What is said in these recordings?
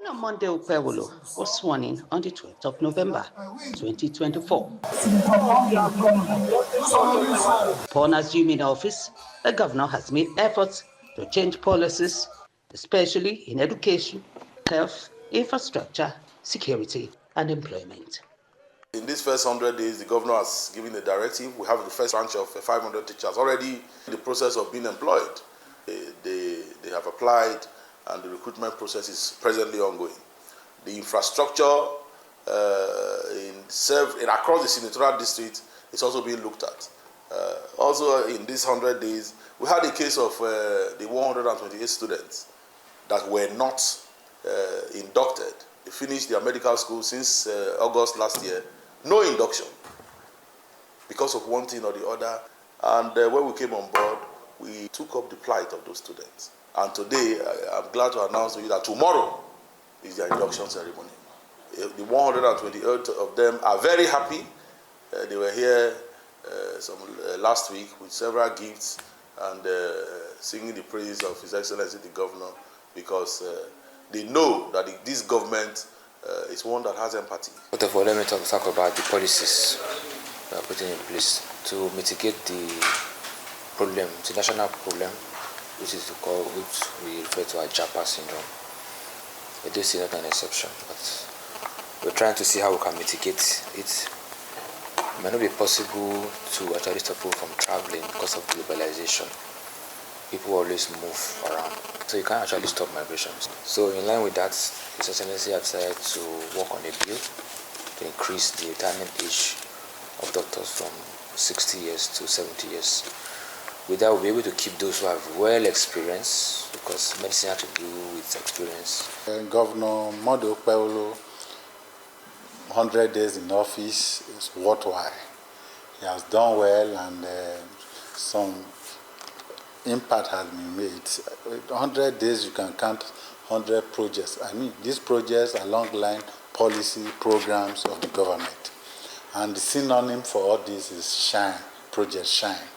On Monday, Okpebholo was sworn in on the 12th of November, 2024. Upon assuming office, the governor has made efforts to change policies, especially in education, health, infrastructure, security, and employment. In these first 100 days, the governor has given a directive. We have the first tranche of 500 teachers already in the process of being employed. They have applied, and the recruitment process is presently ongoing. The infrastructure across the senatorial district is also being looked at. Also, in these 100 days, we had a case of the 128 students that were not inducted. They finished their medical school since August last year. No induction because of one thing or the other. And when we came on board, we took up the plight of those students. And today, I'm glad to announce to you that tomorrow is their induction ceremony. The 128 of them are very happy. They were here last week with several gifts and singing the praises of His Excellency the Governor, because they know that this government is one that has empathy. First of all, let me talk about the policies we are putting in place to mitigate the problem, the national problem, which we refer to as japa syndrome. This is not an exception, but we're trying to see how we can mitigate it. It may not be possible to actually stop people from traveling because of globalization. People always move around, so you can't actually stop migrations. So in line with that, His Excellency has decided to work on a bill to increase the retirement age of doctors from 60 years to 70 years. With that, we'll be able to keep those who have well experience, because medicine has to do with experience. Governor Okpebholo, 100 days in office is worthwhile. He has done well, and some impact has been made. 100 days, you can count 100 projects. I mean, these projects are long-line policy programs of the government. And the synonym for all this is SHINE, Project SHINE.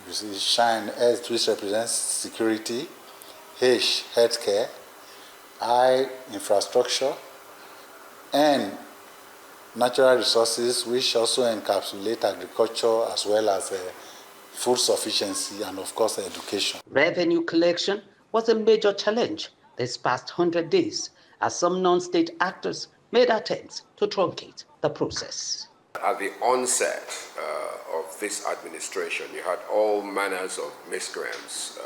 You see, SHINE, S, which represents security, H, healthcare, I, infrastructure, N, natural resources, which also encapsulate agriculture as well as food sufficiency and, of course, education. Revenue collection was a major challenge this past 100 days, as some non-state actors made attempts to truncate the process. At the onset of this administration, you had all manners of miscreants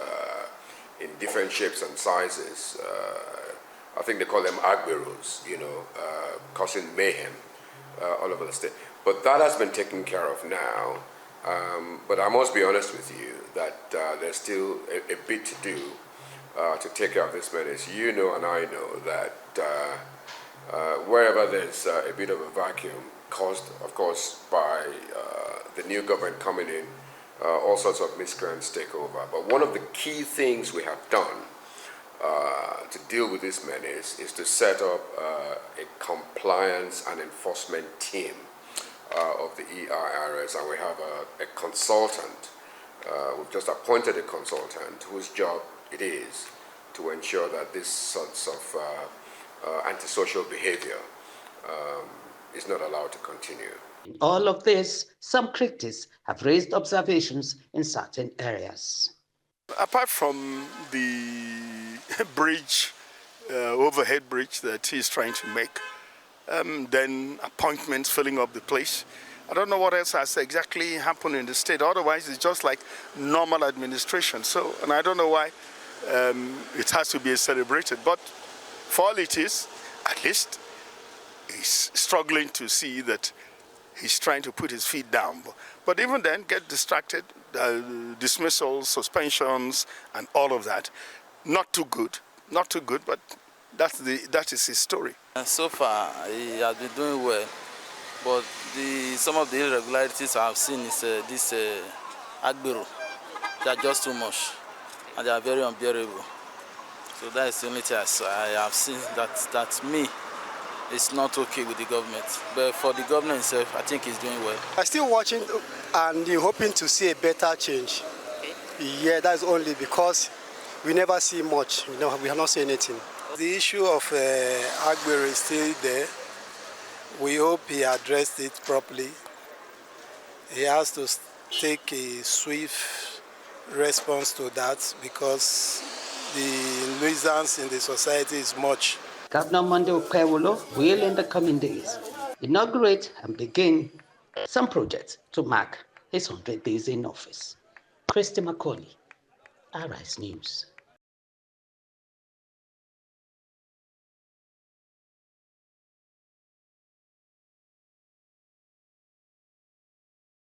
in different shapes and sizes. I think they call them Okpebholo'S, causing mayhem all over the state. But that has been taken care of now. But I must be honest with you that there's still a bit to do to take care of this menace. You know and I know that wherever there's a bit of a vacuum caused, of course, by the new government coming in, all sorts of miscreants take over. But one of the key things we have done to deal with this menace is to set up a compliance and enforcement team of the ERRS, and we have a consultant. We've just appointed a consultant whose job it is to ensure that this sorts of antisocial behavior is not allowed to continue. In all of this, some critics have raised observations in certain areas. Apart from the bridge, overhead bridge that he's trying to make, then appointments filling up the place, I don't know what else has exactly happened in the state. Otherwise, it's just like normal administration. So, and I don't know why it has to be celebrated. But for all it is, at least he's struggling to see that he's trying to put his feet down. But even then, get distracted, dismissals, suspensions, and all of that. Not too good, but that is his story. And so far, he has been doing well. But some of the irregularities I have seen is this Okpebholo. They are just too much, and they are very unbearable. So that is the only thing I have seen that me, it's not okay with the government. But for the government itself, I think he's doing well. I'm still watching and hoping to see a better change. Yeah, that's only because we never see much. We have not seen anything. The issue of Agbero is still there. We hope he addressed it properly. He has to take a swift response to that because the nuisance in the society is much. Governor Monday Okpebholo will, in the coming days, inaugurate and begin some projects to mark his 100 days in office. Christy Macaulay, Arise News.